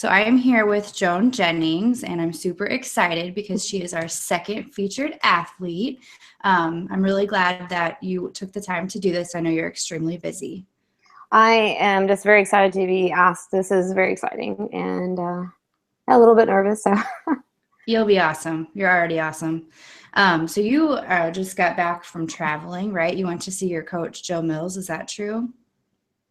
So I am here with Joan Jennings, and I'm super excited because she is our second featured athlete. I'm really glad that you took the time to do this. I know you're extremely busy. I am just very excited to be asked. This is very exciting and a little bit nervous. So You'll be awesome. You're already awesome. So you just got back from traveling, right? You went to see your coach, Joe Mills. Is that true?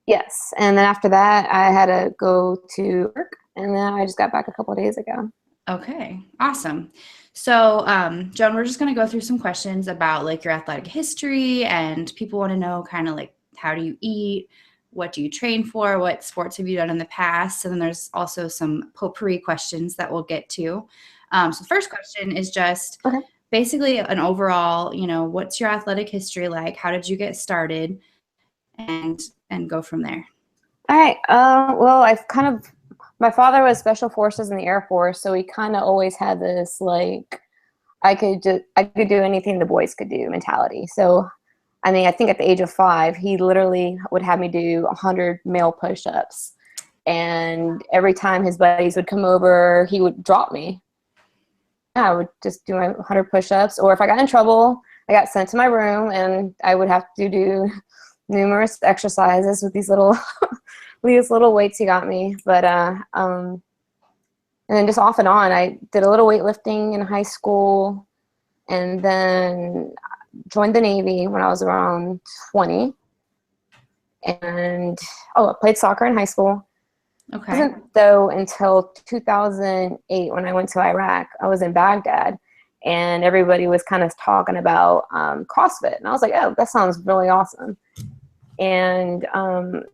yes, and then after that, I had to go to work, and then I just got back a couple of days ago. Okay, awesome. So, Joan, we're just going to go through some questions about like your athletic history, and people want to know kind of like how do you eat, what do you train for, what sports have you done in the past, and then there's also some potpourri questions that we'll get to. So the first question is just Okay. basically an overall, what's your athletic history like? How did you get started, and go from there. All right. Well, my father was special forces in the Air Force, so he kind of always had this like I could do anything the boys could do mentality. So, I mean, I think at the age of 5, he literally would have me do 100 male push-ups, and every time his buddies would come over, he would drop me. I would just do my 100 push-ups, or if I got in trouble, I got sent to my room, and I would have to do numerous exercises with these little these little weights he got me. But and then just off and on, I did a little weightlifting in high school, and then joined the Navy when I was around 20. And I played soccer in high school. Okay. It wasn't though until 2008 when I went to Iraq. I was in Baghdad, and everybody was kind of talking about CrossFit, and I was like, oh, that sounds really awesome. And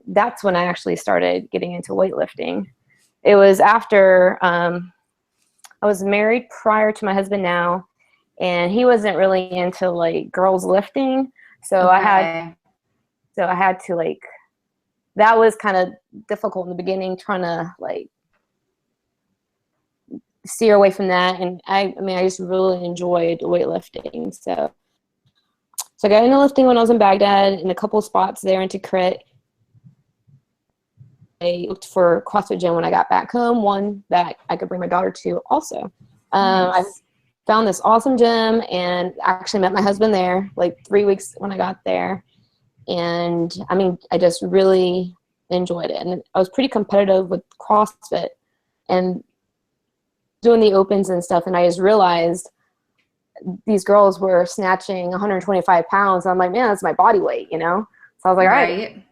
that's when I actually started getting into weightlifting. It was after I was married prior to my husband now, and he wasn't really into like girls lifting, so Okay. I had to like, that was kind of difficult in the beginning, trying to like steer away from that. And I mean, I just really enjoyed weightlifting, so I got into lifting when I was in Baghdad in a couple of spots there in Tikrit. I looked for CrossFit gym when I got back home, one that I could bring my daughter to also. I found this awesome gym and actually met my husband there like 3 weeks when I got there. And I mean, I just really enjoyed it. And I was pretty competitive with CrossFit and doing the opens and stuff. And I just realized these girls were snatching 125 pounds. And I'm like, man, that's my body weight, So I was like, all right,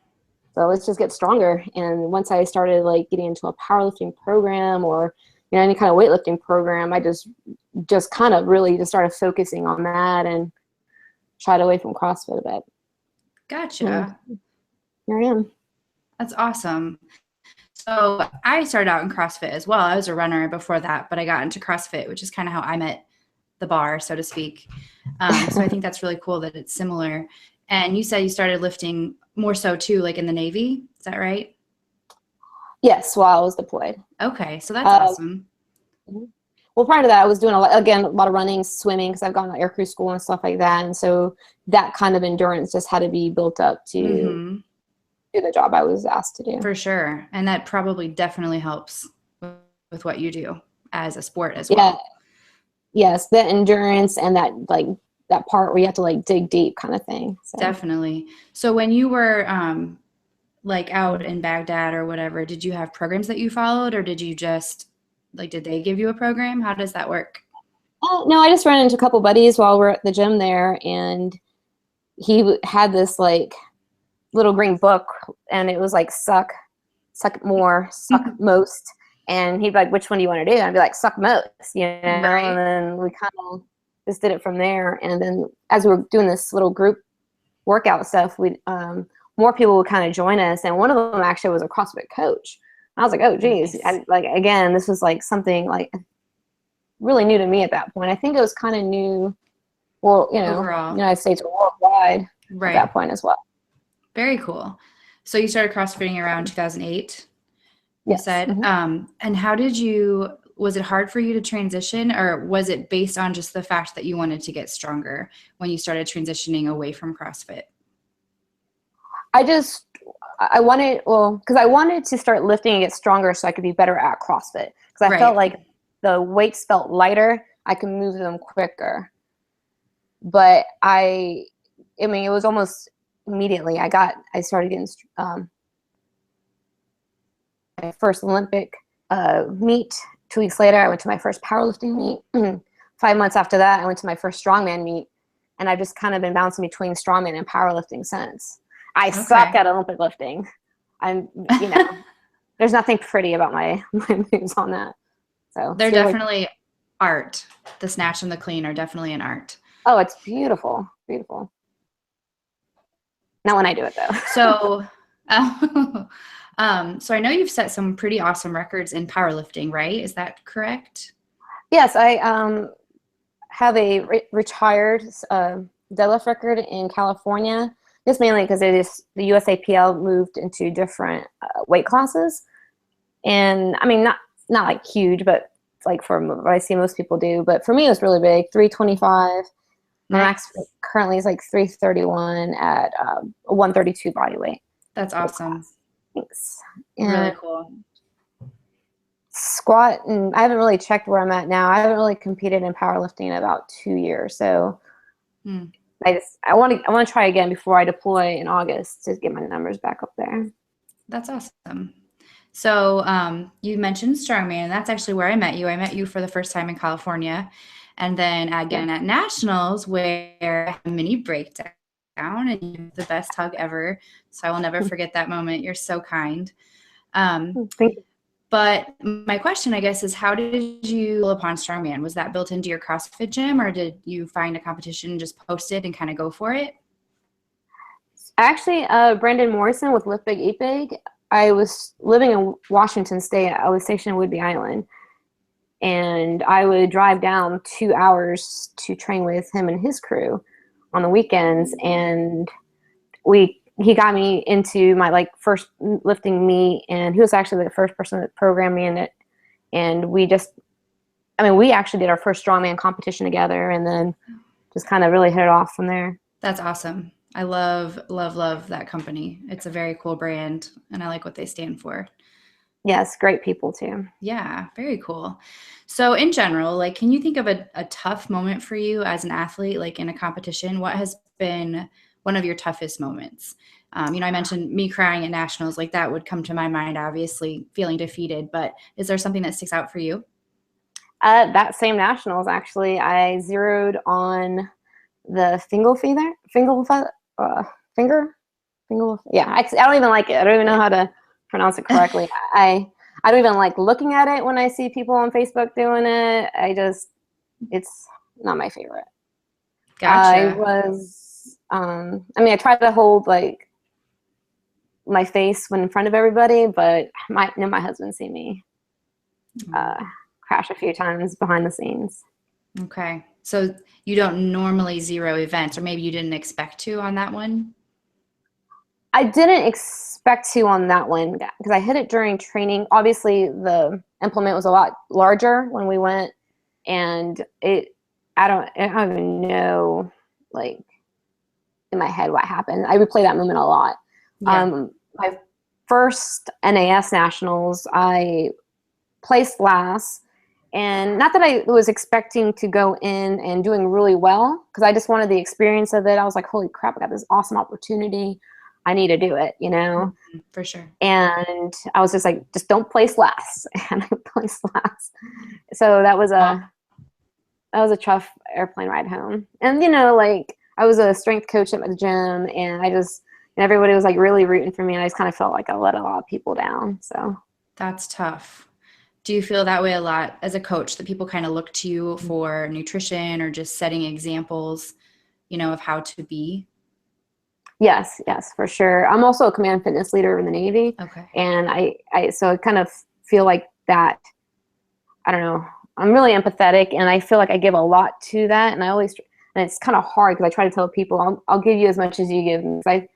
so let's just get stronger. And once I started like getting into a powerlifting program or, any kind of weightlifting program, I just kind of really just started focusing on that and shied away from CrossFit a bit. Gotcha. And here I am. That's awesome. So I started out in CrossFit as well. I was a runner before that, but I got into CrossFit, which is kind of how I met the bar, so to speak. So I think that's really cool that it's similar. And you said you started lifting more so too, like in the Navy. Is that right? Yes, while I was deployed. Okay, so that's awesome. Well, prior to that, I was doing a lot of running, swimming, because I've gone to air crew school and stuff like that. And so that kind of endurance just had to be built up to do the job I was asked to do. For sure. And that probably definitely helps with what you do as a sport as well. Yes, the endurance and that like that part where you have to like dig deep kind of thing. So. Definitely. So when you were like out in Baghdad or whatever, did you have programs that you followed, or did you just like, did they give you a program? How does that work? No, I just ran into a couple buddies while we're at the gym there, and he had this like little green book, and it was like suck more, suck most. And he'd be like, which one do you want to do? And I'd be like, suck most, Right. And then we kind of just did it from there. And then as we were doing this little group workout stuff, we more people would kind of join us. And one of them actually was a CrossFit coach. And I was like, oh, geez. Nice. Again, this was like something like really new to me at that point. I think it was kind of new, well, overall, United States or worldwide at that point as well. Very cool. So you started CrossFitting around 2008, you said. And how was it hard for you to transition, or was it based on just the fact that you wanted to get stronger when you started transitioning away from CrossFit? I just I wanted, well, because I wanted to start lifting and get stronger so I could be better at CrossFit. Because I felt like the weights felt lighter, I could move them quicker. But I mean, it was almost immediately. I started getting my first Olympic meet. 2 weeks later, I went to my first powerlifting meet. 5 months after that, I went to my first strongman meet. And I've just kind of been bouncing between strongman and powerlifting since. I suck at Olympic lifting. There's nothing pretty about my moves on that. So they're definitely art. The snatch and the clean are definitely an art. Oh, it's beautiful. Beautiful. Not when I do it though. So, so I know you've set some pretty awesome records in powerlifting, right? Is that correct? Yes, I have a retired deadlift record in California. Just mainly because the USAPL moved into different weight classes, and I mean not like huge, but like for what I see most people do. But for me, it was really big. 325. My max currently is like 331 at a 132 body weight. That's awesome. Thanks. Really cool. Squat, and I haven't really checked where I'm at now. I haven't really competed in powerlifting in about 2 years, so I want to try again before I deploy in August to get my numbers back up there. That's awesome. So you mentioned Strongman, and that's actually where I met you. I met you for the first time in California, and then again at Nationals, where I had a mini breakdown, and you were the best hug ever. So I will never forget that moment. You're so kind. Thank you. But my question, I guess, is how did you pull upon Strongman? Was that built into your CrossFit gym, or did you find a competition, just post it and kind of go for it? Actually, Brandon Morrison with Lift Big, Eat Big. I was living in Washington State. I was stationed in Whidbey Island. And I would drive down 2 hours to train with him and his crew on the weekends. And he got me into my first lifting meet, and he was actually the first person that programmed me in it. And we actually did our first strongman competition together, and then just kind of really hit it off from there. That's awesome. I love that company. It's a very cool brand, and I like what they stand for. Yes, great people too. Yeah, very cool. So in general, can you think of a tough moment for you as an athlete, in a competition? What has been one of your toughest moments? I mentioned me crying at Nationals, that would come to my mind, obviously feeling defeated, but is there something that sticks out for you? That same Nationals, actually, I zeroed on the finger. Yeah, I don't even like it. I don't even know how to pronounce it correctly. I don't even like looking at it when I see people on Facebook doing it. It's not my favorite. Gotcha. I tried to hold my face when in front of everybody, but my husband see me crash a few times behind the scenes. Okay. So you don't normally zero events, or maybe you didn't expect to on that one? I didn't expect to on that one because I hit it during training. Obviously, the implement was a lot larger when we went, and I don't even know, in my head what happened. I replay that moment a lot. Yeah. My first NAS Nationals, I placed last, and not that I was expecting to go in and doing really well, because I just wanted the experience of it. I was like, holy crap, I got this awesome opportunity. I need to do it, For sure. And I was just like, just don't place last. And I placed last. So that was a tough airplane ride home. And, I was a strength coach at the gym, and everybody was really rooting for me. And I just kind of felt like I let a lot of people down. So that's tough. Do you feel that way a lot as a coach, that people kind of look to you for nutrition or just setting examples, of how to be? Yes, for sure. I'm also a command fitness leader in the Navy. Okay. And so I kind of feel like that, I don't know, I'm really empathetic, and I feel like I give a lot to that. And it's kind of hard because I try to tell people, I'll give you as much as you give me. I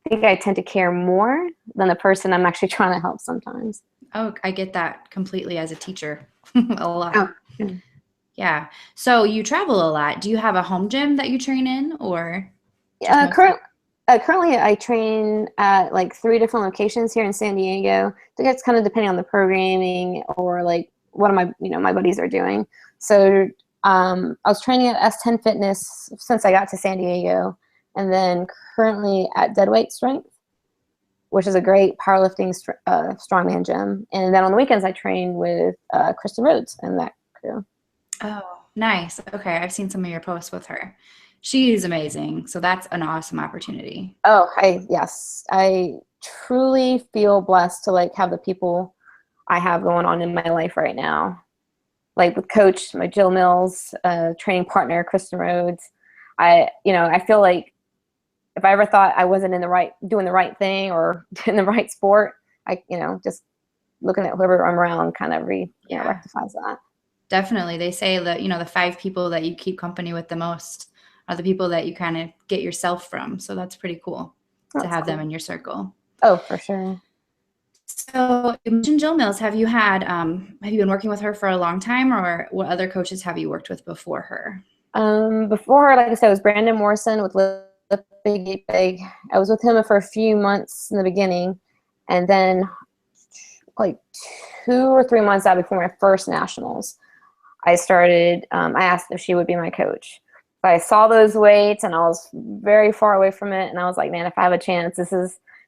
think I tend to care more than the person I'm actually trying to help sometimes. Oh, I get that completely as a teacher. A lot. Oh, yeah. So you travel a lot. Do you have a home gym that you train in, or? Currently, I train at like 3 different locations here in San Diego. I think it's kind of depending on the programming or like what my buddies are doing. So I was training at S10 Fitness since I got to San Diego, and then currently at Deadweight Strength, which is a great powerlifting strongman gym. And then on the weekends, I train with Kristen Rhodes and that crew. Oh, nice. Okay, I've seen some of your posts with her. She's amazing. So that's an awesome opportunity. Oh, yes, I truly feel blessed to like have the people I have going on in my life right now. Like with coach, my Jill Mills, training partner, Kristen Rhodes. I feel like if I ever thought I wasn't doing the right thing or in the right sport, just looking at whoever I'm around kind of rectifies that. Definitely. They say that, the 5 people that you keep company with the most are the people that you kind of get yourself from. So that's pretty cool to have them in your circle. Oh, for sure. So you mentioned Jill Mills. Have you been working with her for a long time, or what other coaches have you worked with before her? Before her, like I said, it was Brandon Morrison with Lift Big Eat Big. I was with him for a few months in the beginning, and then like 2 or 3 months out before my first nationals, I asked if she would be my coach. But I saw those weights and I was very far away from it. And I was like, man, if I have a chance,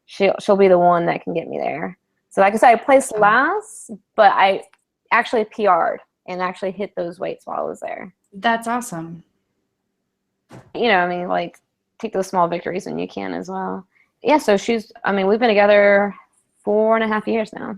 she'll be the one that can get me there. So like I said, I placed last, but I actually PR'd and actually hit those weights while I was there. That's awesome. Like take those small victories when you can as well. Yeah. So we've been together 4.5 years now.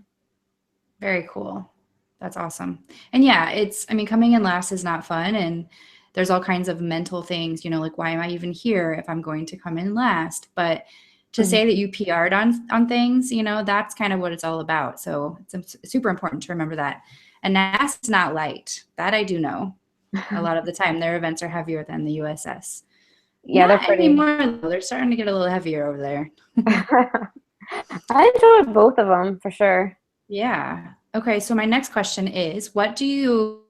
Very cool. That's awesome. And yeah, coming in last is not fun. And there's all kinds of mental things, like, why am I even here if I'm going to come in last? But to say that you PR'd on things, that's kind of what it's all about. So it's super important to remember that. And NAS is not light. That I do know. A lot of the time, their events are heavier than the USS. Yeah, not they're pretty. Anymore. They're starting to get a little heavier over there. I enjoyed both of them for sure. Yeah. Okay, so my next question is, what do you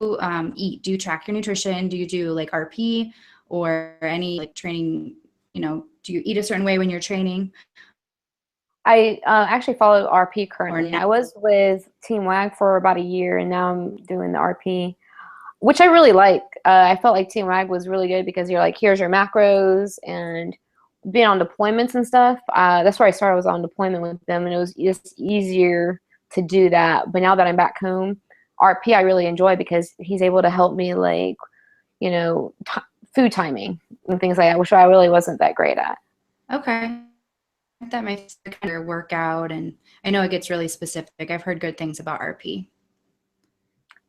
eat? Do you track your nutrition? Do you do like RP or any like training, do you eat a certain way when you're training? I actually follow RP currently. I was with Team WAG for about a year, and now I'm doing the RP, which I really like. I felt like Team WAG was really good because you're like, here's your macros, and being on deployments and stuff. That's where I started, was on deployment with them, and it was just easier to do that. But now that I'm back home, RP I really enjoy because he's able to help me like, food timing and things like that, which I really wasn't that great at. Okay. That makes the kind of workout, and I know it gets really specific. I've heard good things about RP.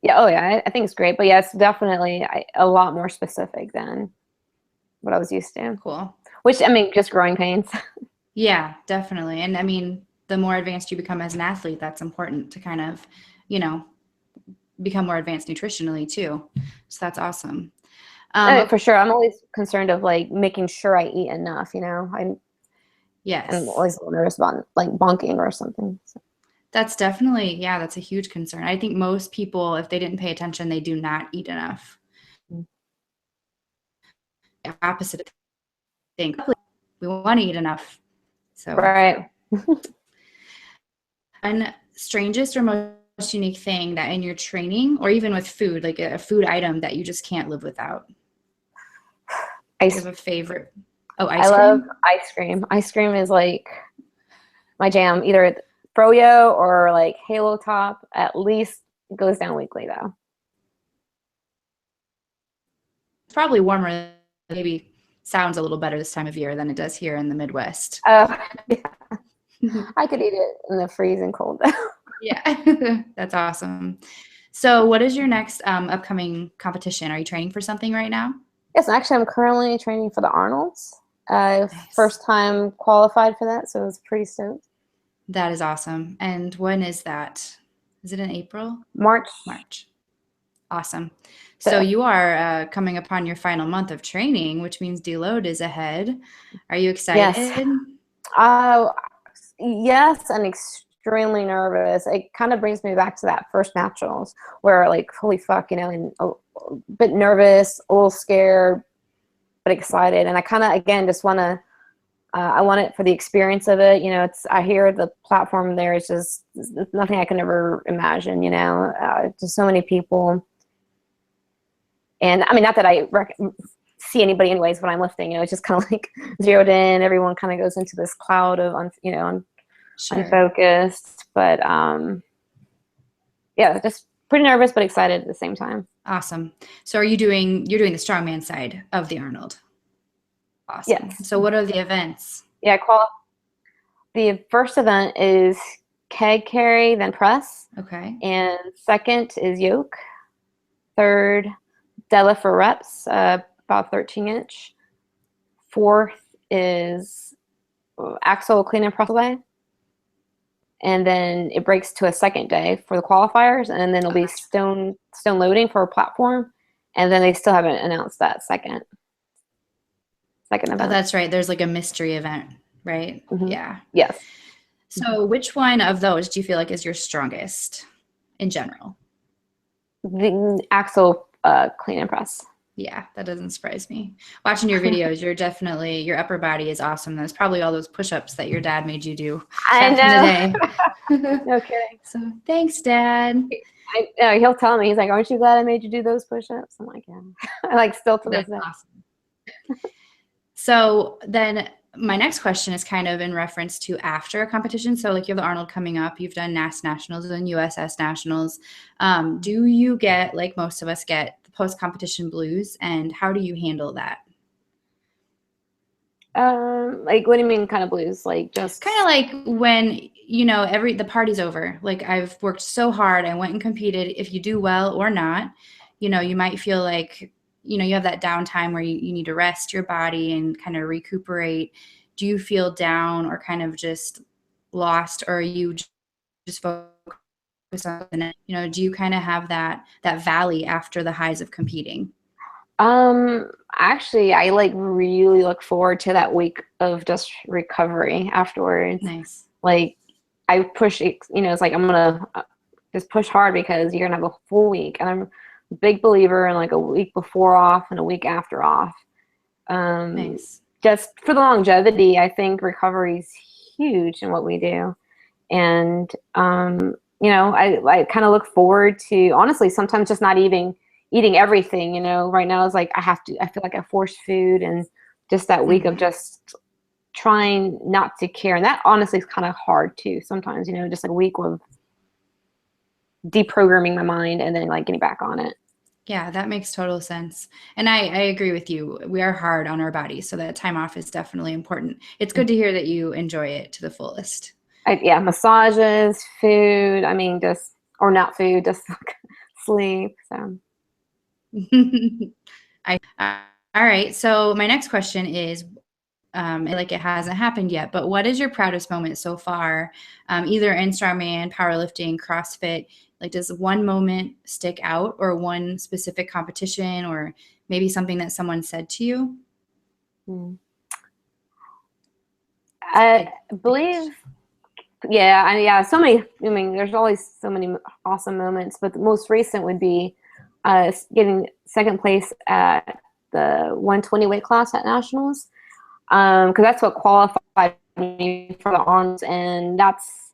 Yeah, oh yeah, I think it's great. But yeah, it's definitely a lot more specific than what I was used to. Cool. Which, just growing pains. Yeah, definitely. And the more advanced you become as an athlete, that's important to kind of, become more advanced nutritionally too. So that's awesome. For sure. I'm always concerned of like making sure I eat enough, Yes. I'm always a little nervous about like bonking or something. So. That's definitely, that's a huge concern. I think most people, if they didn't pay attention, they do not eat enough. Opposite of think we want to eat enough. So right. And strangest or most unique thing that in your training, or even with food, like a food item that you just can't live without? Do you have a favorite? Oh, ice cream? I love ice cream. Ice cream is like my jam. Either froyo or like Halo Top. At least it goes down weekly though. It's probably warmer. Maybe sounds a little better this time of year than it does here in the Midwest. Yeah. I could eat it in the freezing cold. Yeah, that's awesome. So what is your next upcoming competition? Are you training for something right now? Yes, actually I'm currently training for the Arnolds. Nice. First time qualified for that, so I was pretty stoked. That is awesome. And when is that? Is it in April? March. Awesome. So you are coming upon your final month of training, which means deload is ahead. Are you excited? Yes, and extremely nervous. It kind of brings me back to that first nationals where like, holy fuck, and a bit nervous, a little scared, but excited. And I kind of, again, just want to I want it for the experience of it. You know, I hear the platform there is just nothing I can ever imagine, you know, just so many people. And I mean, not that I see anybody anyways when I'm lifting, you know, it's just kind of like zeroed in. Everyone kind of goes into this cloud of, Sure. unfocused, but yeah, just pretty nervous, but excited at the same time. Awesome. So you're doing the strongman side of the Arnold. Awesome. Yes. So what are the events? Yeah, the first event is keg carry, then press. Okay. And second is yoke. Third, deadlift for reps, about 13-inch. Fourth is axle clean and press away. And then it breaks to a second day for the qualifiers, and then it'll be stone loading for a platform. And then they still haven't announced that second event. Oh, that's right. There's like a mystery event, right? Mm-hmm. Yeah. Yes. So which one of those do you feel like is your strongest in general? The axle clean and press. Yeah, that doesn't surprise me. Watching your videos, your upper body is awesome. There's probably all those push-ups that your dad made you do back in the day. No kidding. So thanks, Dad. He'll tell me, he's like, "Aren't you glad I made you do those push-ups?" I'm like, "Yeah." I like still to this day. Awesome. So then my next question is kind of in reference to after a competition. So like you have the Arnold coming up, you've done NAS Nationals and USS Nationals. Do you get, like most of us get, the post-competition blues, and how do you handle that? Like, what do you mean kind of blues? Like just kind of like when, the party's over. Like I've worked so hard, I went and competed. If you do well or not, you might feel like, you have that downtime where you need to rest your body and kind of recuperate. Do you feel down or kind of just lost, or are you just focused on the next? Do you kind of have that valley after the highs of competing? Actually, I like really look forward to that week of just recovery afterwards. Nice. Like I push, it's like I'm gonna just push hard because you're gonna have a full week, and I'm a big believer in like a week before off and a week after off. Nice. Just for the longevity, I think recovery is huge in what we do, and I kind of look forward to, honestly, sometimes just not even eating everything. Right now is like I feel like I force food, and just that week of just trying not to care. And that honestly is kind of hard too sometimes, just like a week of deprogramming my mind and then like getting back on it. Yeah, that makes total sense. And I agree with you. We are hard on our bodies, so that time off is definitely important. It's good to hear that you enjoy it to the fullest. Yeah, massages, food, I mean, or not food, just like sleep. So all right. So my next question is, like it hasn't happened yet, but what is your proudest moment so far, either in strongman, powerlifting, CrossFit? Like, does one moment stick out, or one specific competition, or maybe something that someone said to you? I believe, yeah, so many. I mean, there's always so many awesome moments, but the most recent would be getting second place at the 120 weight class at nationals, because that's what qualified me for the arms, and that's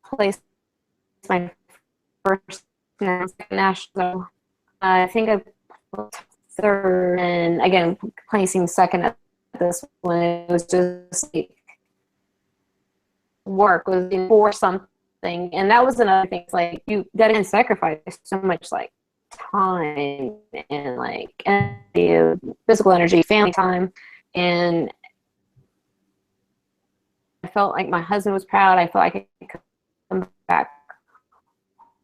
place my first national. I think I third, and again placing second at this one. It was just like work was for something, and that was another thing. It's like you dedicate and sacrifice so much like time and like energy, physical energy, family time, and I felt like my husband was proud. I felt like I could come back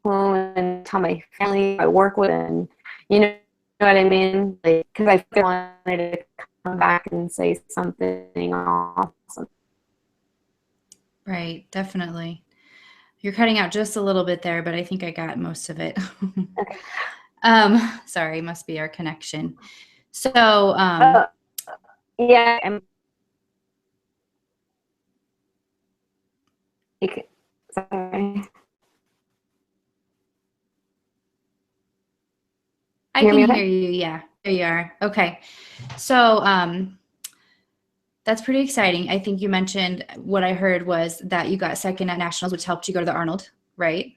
home and tell my family I work with, and you know what I mean? Like, because I wanted to come back and say something awesome. Right, definitely. You're cutting out just a little bit there, but I think I got most of it. Okay. Sorry, must be our connection. So, yeah, sorry. I can hear you. Yeah, there you are. Okay. So, That's pretty exciting. I think you mentioned, what I heard was that you got second at nationals, which helped you go to the Arnold, right?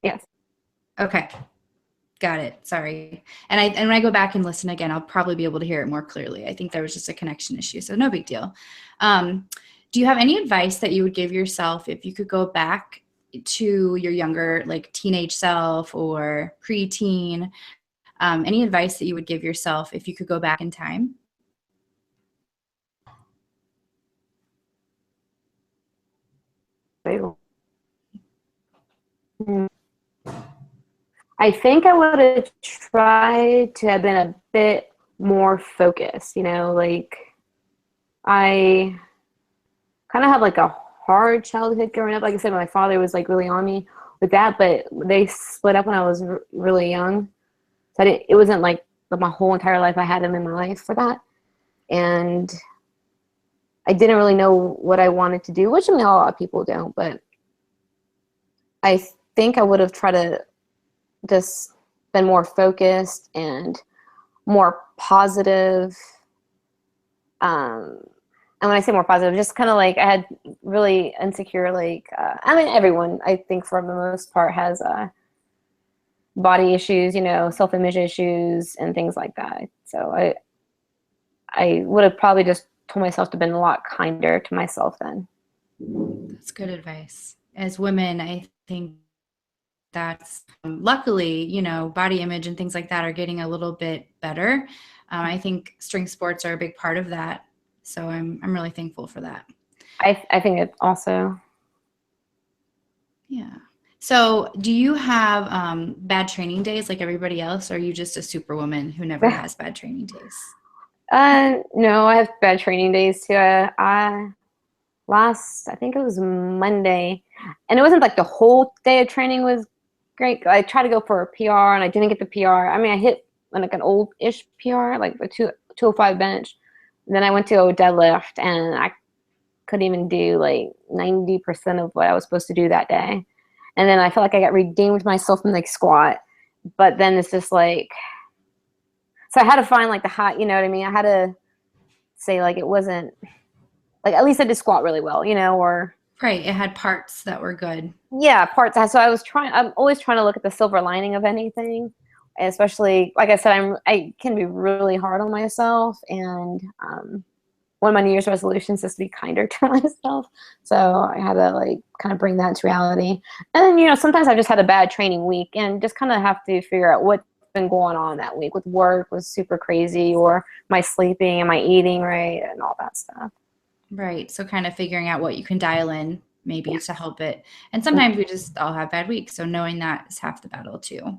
Yes. Okay. Got it. Sorry. And when I go back and listen again, I'll probably be able to hear it more clearly. I think there was just a connection issue, so no big deal. Do you have any advice that you would give yourself if you could go back to your younger, like teenage self or preteen? Any advice that you would give yourself if you could go back in time? I think I would have tried to have been a bit more focused, you know, like I kind of had like a hard childhood growing up. Like I said, my father was like really on me with that, but they split up when I was really young. So it wasn't like my whole entire life I had him in my life for that. And I didn't really know what I wanted to do, which I mean, a lot of people don't, but I think I would have tried to just been more focused and more positive. And when I say more positive, just kind of like I had really insecure, like, I mean, everyone, I think for the most part has body issues, you know, self-image issues and things like that. So I would have probably just told myself to been a lot kinder to myself then. That's good advice. As women, I think that's luckily, you know, body image and things like that are getting a little bit better. I think strength sports are a big part of that. So I'm really thankful for that. I think it also. Yeah. So do you have bad training days like everybody else, or are you just a superwoman who never has bad training days? No, I have bad training days too. I think it was Monday, and it wasn't like the whole day of training was great. I tried to go for a PR and I didn't get the PR. I mean, I hit like an old-ish PR, like the 205 bench. And then I went to a deadlift and I couldn't even do like 90% of what I was supposed to do that day. And then I felt like I got redeemed myself from like squat. But then it's just like, so I had to find like the hot, you know what I mean? I had to say like it wasn't, like at least I did squat really well, you know, or Right. It had parts that were good. yeah, parts. So I'm always trying to look at the silver lining of anything, especially, like I said, I can be really hard on myself. And one of my New Year's resolutions is to be kinder to myself. So I had to like kind of bring that to reality. And then, you know, sometimes I've just had a bad training week and just kind of have to figure out what's been going on that week. With work was super crazy, or my sleeping, am I eating right, and all that stuff. Right. So kind of figuring out what you can dial in maybe to help it. And Mm-hmm. sometimes we just all have bad weeks. So knowing that is half the battle too.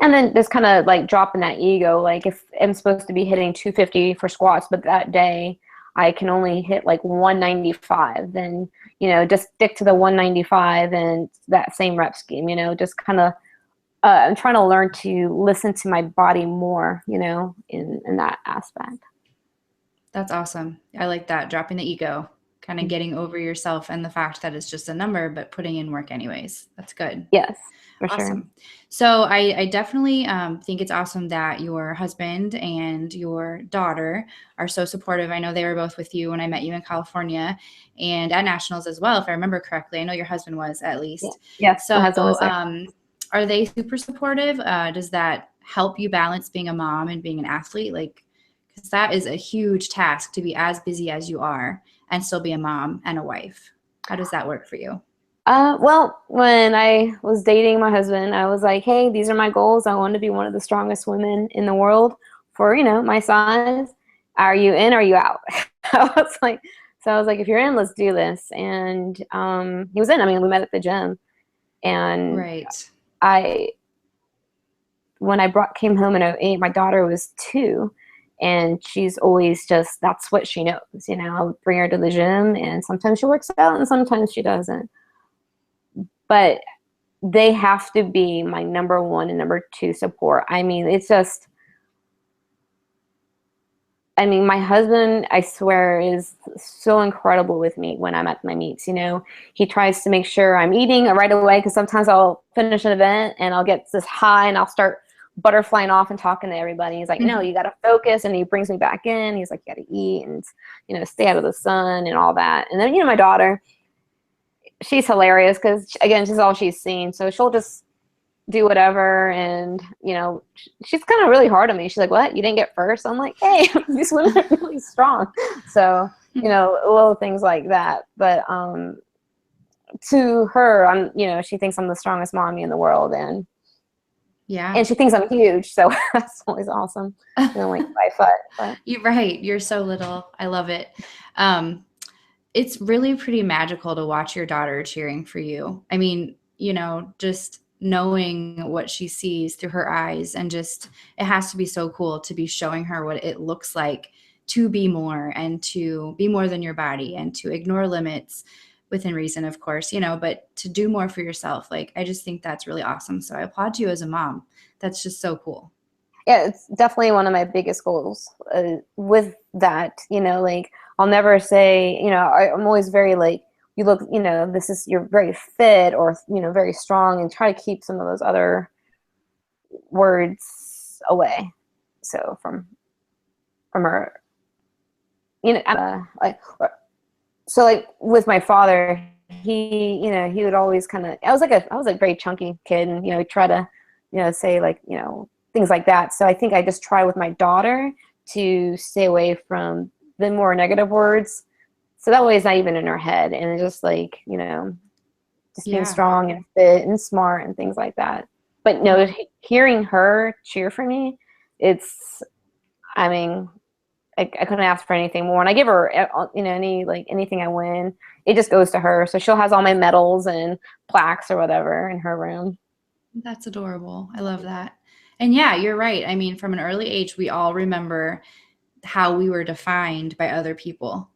And then just kind of like dropping that ego. Like if I'm supposed to be hitting 250 for squats, but that day I can only hit like 195, then, you know, just stick to the 195 and that same rep scheme, you know, just kind of, I'm trying to learn to listen to my body more, you know, in that aspect. That's awesome. I like that. Dropping the ego, kind of getting over yourself and the fact that it's just a number, but putting in work anyways. That's good. Yes, for Awesome. sure. So I definitely think it's awesome that your husband and your daughter are so supportive. I know they were both with you when I met you in California and at nationals as well, if I remember correctly. I know your husband was at least. Yeah. Yes, So my husband was there. are they super supportive? Does that help you balance being a mom and being an athlete? Like, because that is a huge task to be as busy as you are and still be a mom and a wife. How does that work for you? Well, when I was dating my husband, I was like, hey, these are my goals. I want to be one of the strongest women in the world for, you know, my size. Are you in or are you out? I was like, if you're in, let's do this. And he was in. I mean, we met at the gym. And Right. when I came home in '08, my daughter was 2. And she's always just, that's what she knows. You know, I'll bring her to the gym and sometimes she works out and sometimes she doesn't. But they have to be my number 1 and number 2 support. I mean, it's just, I mean, my husband, I swear, is so incredible with me when I'm at my meets. You know, he tries to make sure I'm eating right away, because sometimes I'll finish an event and I'll get this high and I'll start butterflying off and talking to everybody. He's like, no, Mhm. you got to focus. And he brings me back in. He's like, you got to eat and, you know, stay out of the sun and all that. And then, you know, my daughter, she's hilarious because, again, she's all she's seen. So she'll just do whatever. And, you know, she's kind of really hard on me. She's like, what? You didn't get first? I'm like, hey, these women are really strong. So, you know, little things like that. But to her, you know, she thinks I'm the strongest mommy in the world. Yeah. And she thinks I'm huge. So that's always awesome. You know, like 5 foot. But. You're right. You're so little. I love it. It's really pretty magical to watch your daughter cheering for you. I mean, you know, just knowing what she sees through her eyes, and just, it has to be so cool to be showing her what it looks like to be more, and to be more than your body, and to ignore limits within reason, of course, you know, but to do more for yourself. Like, I just think that's really awesome. So I applaud you as a mom. That's just so cool. Yeah, it's definitely one of my biggest goals with that, you know, like I'll never say, you know, I'm always very like, you look, you know, you're very fit or, you know, very strong, and try to keep some of those other words away. So from her, you know, so like with my father, you know, he would always kind of, I was a very chunky kid, and, you know, try to, you know, say like, you know, things like that. So I think I just try with my daughter to stay away from the more negative words. So that way it's not even in her head. And it's just like, you know, just being Yeah. strong and fit and smart and things like that. But no, hearing her cheer for me, it's, I mean, I couldn't ask for anything more. And I give her, you know, anything I win, it just goes to her. So she'll has all my medals and plaques or whatever in her room. That's adorable. I love that. And yeah, you're right. I mean, from an early age, we all remember how we were defined by other people.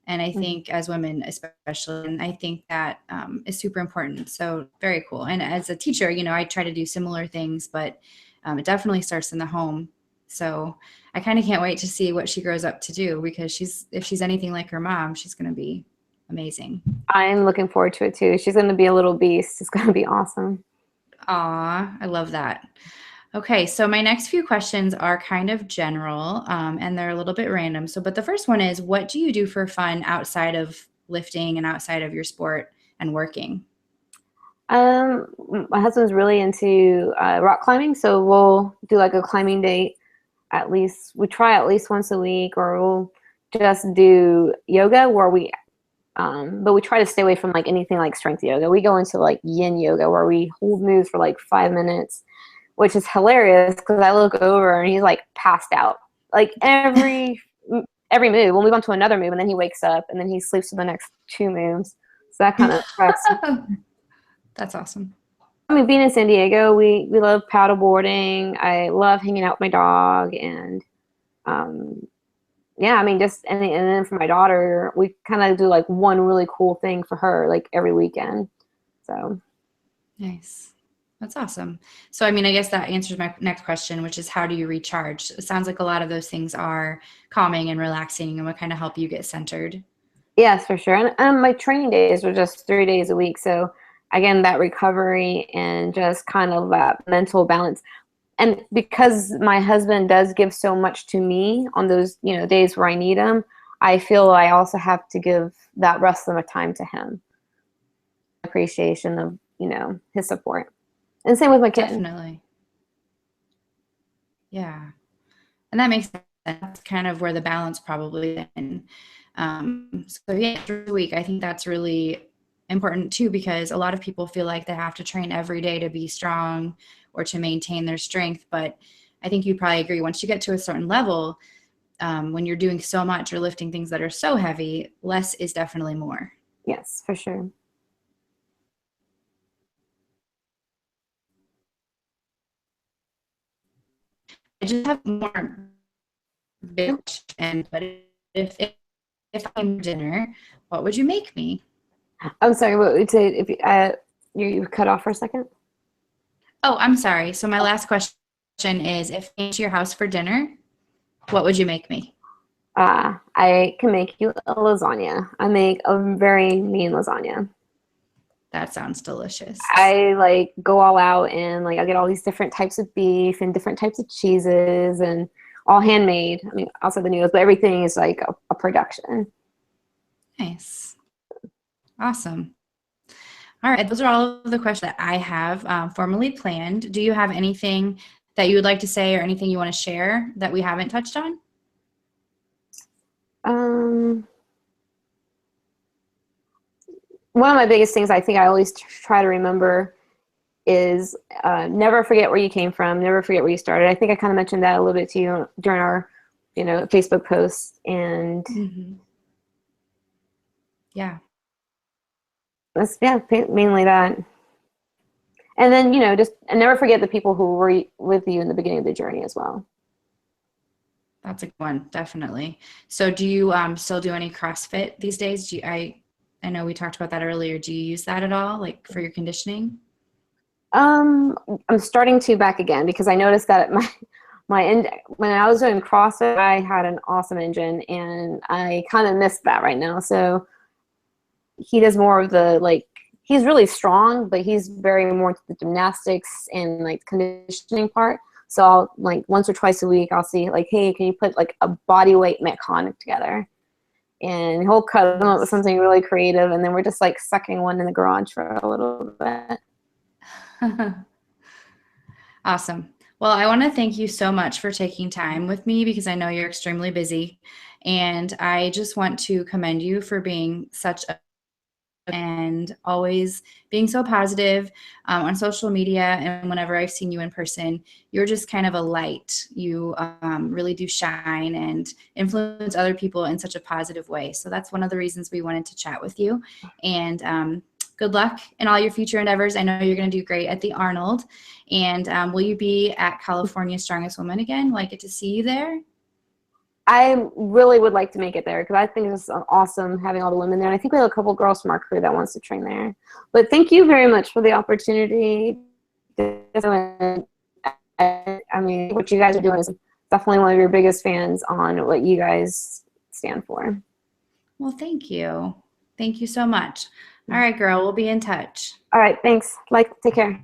And I think as women, especially, and I think that is super important. So very cool. And as a teacher, you know, I try to do similar things, but it definitely starts in the home. So I kind of can't wait to see what she grows up to do, because if she's anything like her mom, she's going to be amazing. I'm looking forward to it too. She's going to be a little beast. It's going to be awesome. Aw, I love that. Okay, so my next few questions are kind of general, and they're a little bit random. So, but the first one is, what do you do for fun outside of lifting and outside of your sport and working? My husband's really into rock climbing, so we'll do like a climbing date. At least we try at least once a week, or we'll just do yoga but we try to stay away from like anything like strength yoga. We go into like yin yoga where we hold moves for like 5 minutes, which is hilarious because I look over and he's like passed out. Like every move, we'll move on to another move, and then he wakes up, and then he sleeps for the next 2 moves. So that kind of cracks me. That's awesome. I mean, being in San Diego, we love paddle boarding. I love hanging out with my dog, and um, yeah, I mean, just and then for my daughter, we kind of do like one really cool thing for her like every weekend. So Nice. That's awesome. So, I mean, I guess that answers my next question, which is, how do you recharge? It sounds like a lot of those things are calming and relaxing, and what kind of help you get centered. yes, for sure. And my training days are just 3 days a week. So again, that recovery and just kind of that mental balance. And because my husband does give so much to me on those, you know, days where I need him, I feel I also have to give that rest of my time to him. Appreciation of, you know, his support. And same with my kid. Definitely. Yeah. And that makes sense. That's kind of where the balance probably is in. So yeah, through the week, I think that's really important too, because a lot of people feel like they have to train every day to be strong or to maintain their strength. But I think you probably agree, once you get to a certain level, when you're doing so much or lifting things that are so heavy, less is definitely more. Yes, for sure. I just have more bitch, and but if I'm dinner, what would you make me? I'm sorry, what would you say if you cut off for a second? Oh, I'm sorry. So my last question is, if I came to your house for dinner, what would you make me? I can make you a lasagna. I make a very mean lasagna. That sounds delicious. I like go all out and like I get all these different types of beef and different types of cheeses and all handmade. I mean, outside the noodles, but everything is like a production. Nice. Awesome. All right. Those are all of the questions that I have formally planned. Do you have anything that you would like to say or anything you want to share that we haven't touched on? One of my biggest things I think I always try to remember is never forget where you came from, never forget where you started. I think I kind of mentioned that a little bit to you during our, Facebook posts. And yeah, that's, mainly that. And then, and never forget the people who were with you in the beginning of the journey as well. That's a good one, definitely. So do you still do any CrossFit these days? I know we talked about that earlier. Do you use that at all, like for your conditioning? I'm starting to back again because I noticed that when I was doing CrossFit, I had an awesome engine, and I kind of missed that right now. So he does more of the he's really strong, but he's very more to the gymnastics and like conditioning part. So I'll like once or twice a week, I'll see like, hey, can you put like a body weight metcon together? And he'll cut them up with something really creative, and then we're just like sucking one in the garage for a little bit. Awesome. Well, I want to thank you so much for taking time with me because I know you're extremely busy. And I just want to commend you for being such a and always being so positive on social media. And whenever I've seen you in person, you're just kind of a light. You really do shine and influence other people in such a positive way. So that's one of the reasons we wanted to chat with you. And good luck in all your future endeavors. I know you're going to do great at the Arnold. And will you be at California's Strongest Woman again? Will I get to see you there? I really would like to make it there because I think it's awesome having all the women there. And I think we have a couple girls from our crew that wants to train there. But thank you very much for the opportunity. I mean, what you guys are doing is definitely one of your biggest fans on what you guys stand for. Well, thank you. Thank you so much. All right, girl, we'll be in touch. All right, thanks. Take care.